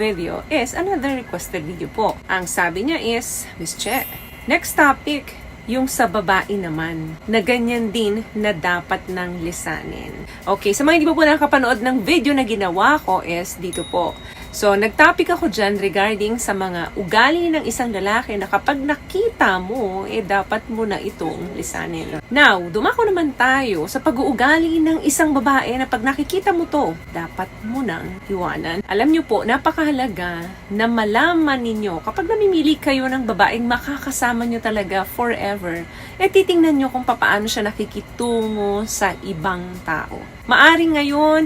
video is another requested video po. Ang sabi niya is, Miss Che, next topic, yung sa babae naman, na ganyan din na dapat nang lisanin. Okay, sa mga hindi pa po nakapanood ng video na ginawa ko is dito po. So, nag-topic ako dyan regarding sa mga ugali ng isang lalaki na kapag nakita mo, dapat mo na itong lisanin. Now, dumako naman tayo sa pag-uugali ng isang babae na pag nakikita mo to, dapat mo nang iwanan. Alam nyo po, napakahalaga na malaman ninyo kapag namimili kayo ng babaeng makakasama nyo talaga forever, titingnan nyo kung paano siya nakikitungo sa ibang tao. Maaring ngayon,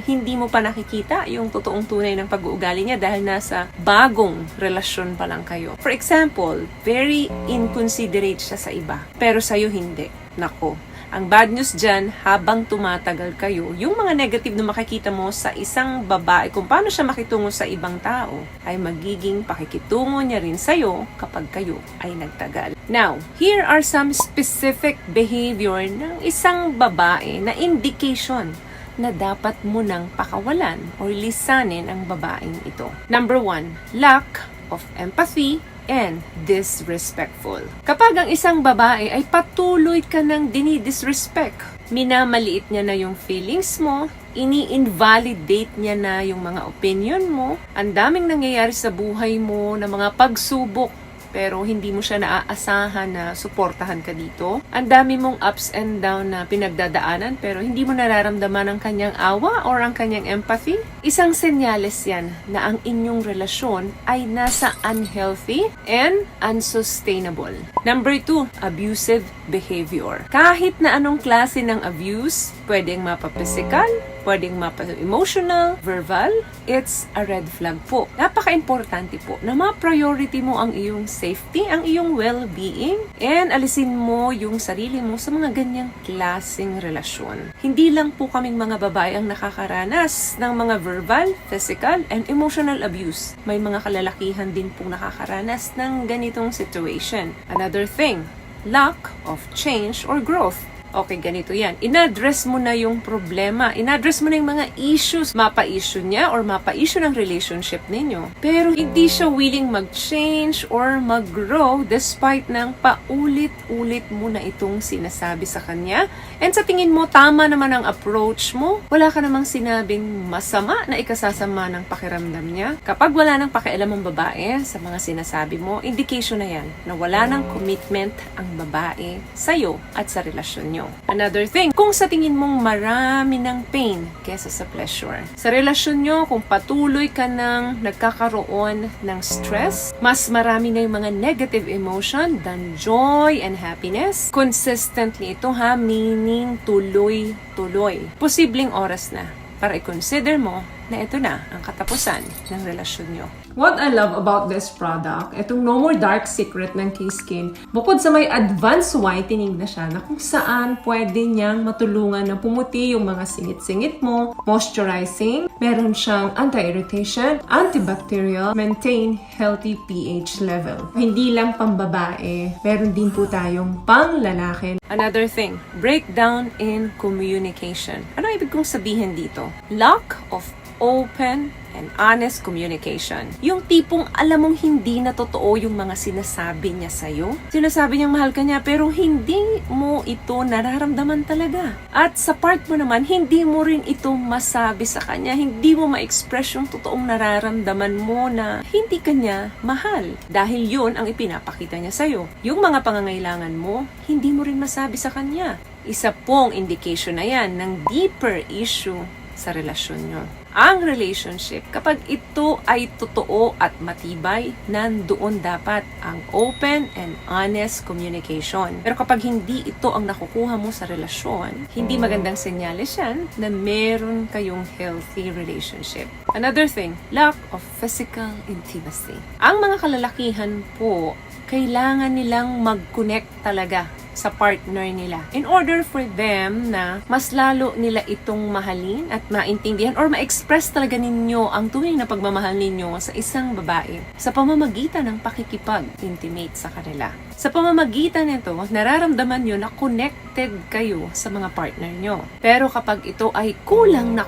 hindi mo pa nakikita yung totoong tunay ng pag-uugali niya dahil nasa bagong relasyon pa lang kayo. For example, very inconsiderate siya sa iba, pero sa'yo hindi. Nako, ang bad news dyan, habang tumatagal kayo, yung mga negative na makikita mo sa isang babae, kung paano siya makitungo sa ibang tao, ay magiging pakikitungo niya rin sa'yo kapag kayo ay nagtagal. Now, here are some specific behavior ng isang babae na indication na dapat mo nang pakawalan or lisanin ang babaeng ito. Number 1, lack of empathy and disrespectful. Kapag ang isang babae ay patuloy ka ng dinidisrespect, minamaliit niya na yung feelings mo, ini-invalidate niya na yung mga opinion mo, ang daming nangyayari sa buhay mo na mga pagsubok, pero hindi mo siya naaasahan na suportahan ka dito. Ang dami mong ups and down na pinagdadaanan pero hindi mo nararamdaman ang kanyang awa or ang kanyang empathy. Isang senyales yan na ang inyong relasyon ay nasa unhealthy and unsustainable. Number 2, abusive behavior. Kahit na anong klase ng abuse, pwedeng mapa-physical, pwedeng mapa-emotional, verbal, it's a red flag po. Napaka-importante po na ma-priority mo ang iyong safety, ang iyong well-being, and alisin mo yung sarili mo sa mga ganyang klaseng relasyon. Hindi lang po kaming mga babae ang nakakaranas ng mga verbal, physical, and emotional abuse. May mga kalalakihan din po nakakaranas ng ganitong situation. Another thing, lack of change or growth. Okay, ganito yan. Inaddress mo na yung problema. Inaddress mo na yung mga issues. Mapa-issue niya or mapa-issue ng relationship ninyo. Pero hindi siya willing mag-change or mag-grow despite ng paulit-ulit mo na itong sinasabi sa kanya. And sa tingin mo, tama naman ang approach mo. Wala ka namang sinabing masama na ikasasama ng pakiramdam niya. Kapag wala nang pakialam ang babae sa mga sinasabi mo, indication na yan na wala nang commitment ang babae sa'yo at sa relasyon niyo. Another thing, kung sa tingin mong marami ng pain kesa sa pleasure. Sa relasyon nyo, kung patuloy ka nang nagkakaroon ng stress, mas marami na yung mga negative emotion than joy and happiness. Consistently ito meaning tuloy-tuloy. Posibleng oras na para i-consider mo na ito na ang katapusan ng relasyon nyo. What I love about this product, itong No More Dark Secret ng K-Skin, bukod sa may advanced whitening na siya na kung saan pwede niyang matulungan na pumuti yung mga singit-singit mo, moisturizing, meron siyang anti-irritation, antibacterial, maintain healthy pH level. Hindi lang pambabae, meron din po tayong pang-lalaki. Another thing, breakdown in communication. Ano ibig kong sabihin dito? Lack of open and honest communication. Yung tipong alam mong hindi na totoo yung mga sinasabi niya sa'yo. Sinasabi niyang mahal ka niya pero hindi mo ito nararamdaman talaga. At sa part mo naman, hindi mo rin ito masabi sa kanya. Hindi mo ma-express yung totoong nararamdaman mo na hindi ka niya mahal. Dahil yun ang ipinapakita niya sa'yo. Yung mga pangangailangan mo, hindi mo rin masabi sa kanya. Isa pong indication na yan ng deeper issue sa relasyon nyo. Ang relationship, kapag ito ay totoo at matibay, nandoon dapat ang open and honest communication. Pero kapag hindi ito ang nakukuha mo sa relasyon, hindi magandang senyales yan na meron kayong healthy relationship. Another thing, lack of physical intimacy. Ang mga kalalakihan po, kailangan nilang mag-connect talaga sa partner nila in order for them na mas lalo nila itong mahalin at maintindihan or ma-express talaga ninyo ang tunay na pagmamahal ninyo sa isang babae sa pamamagitan ng pakikipag-intimate sa kanila. Sa pamamagitan nito, nararamdaman nyo na connected kayo sa mga partner nyo. Pero kapag ito ay kulang na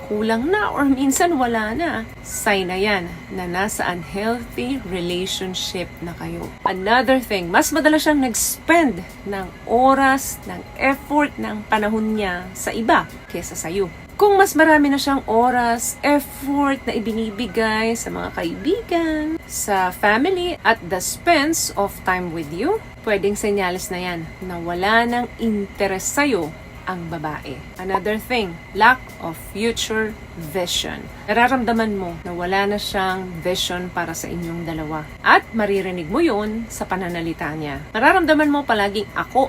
or minsan wala na, sign na yan na nasa unhealthy relationship na kayo. Another thing, mas madalas siyang nag-spend ng oras, ng effort, ng panahon niya sa iba kesa sa'yo. Kung mas marami na siyang oras, effort na ibinibigay sa mga kaibigan, sa family, at the spends of time with you, pwedeng senyales na yan na wala ng interest sa'yo ang babae. Another thing, lack of future vision. Nararamdaman mo na wala na siyang vision para sa inyong dalawa. At maririnig mo yun sa pananalita niya. Nararamdaman mo palaging ako,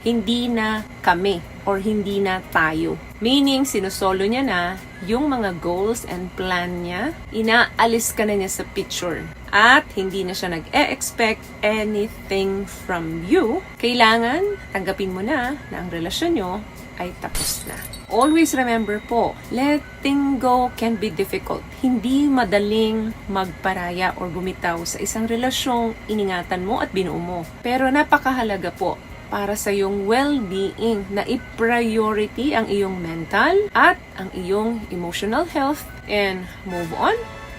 hindi na kami or hindi na tayo. Meaning, sinusolo niya na yung mga goals and plan niya, inaalis ka na niya sa picture. At hindi na siya nag-e-expect anything from you. Kailangan, tanggapin mo na ang relasyon nyo ay tapos na. Always remember po, letting go can be difficult. Hindi madaling magparaya or bumitaw sa isang relasyong iningatan mo at binuo mo. Pero napakahalaga po para sa iyong well-being na i-priority ang iyong mental at ang iyong emotional health and move on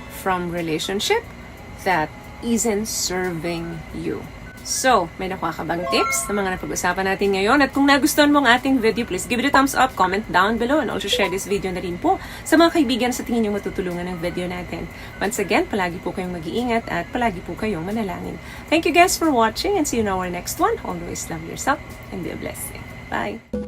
from relationship that isn't serving you. So, may nakuha ka bang tips sa mga napag-usapan natin ngayon? At kung nagustuhan mo ang ating video, please give it a thumbs up, comment down below, and also share this video na rin po sa mga kaibigan sa tingin nyo matutulungan ng video natin. Once again, palagi po kayong mag-iingat at palagi po kayong manalangin. Thank you guys for watching and see you in our next one. Always love yourself and be a blessing. Bye!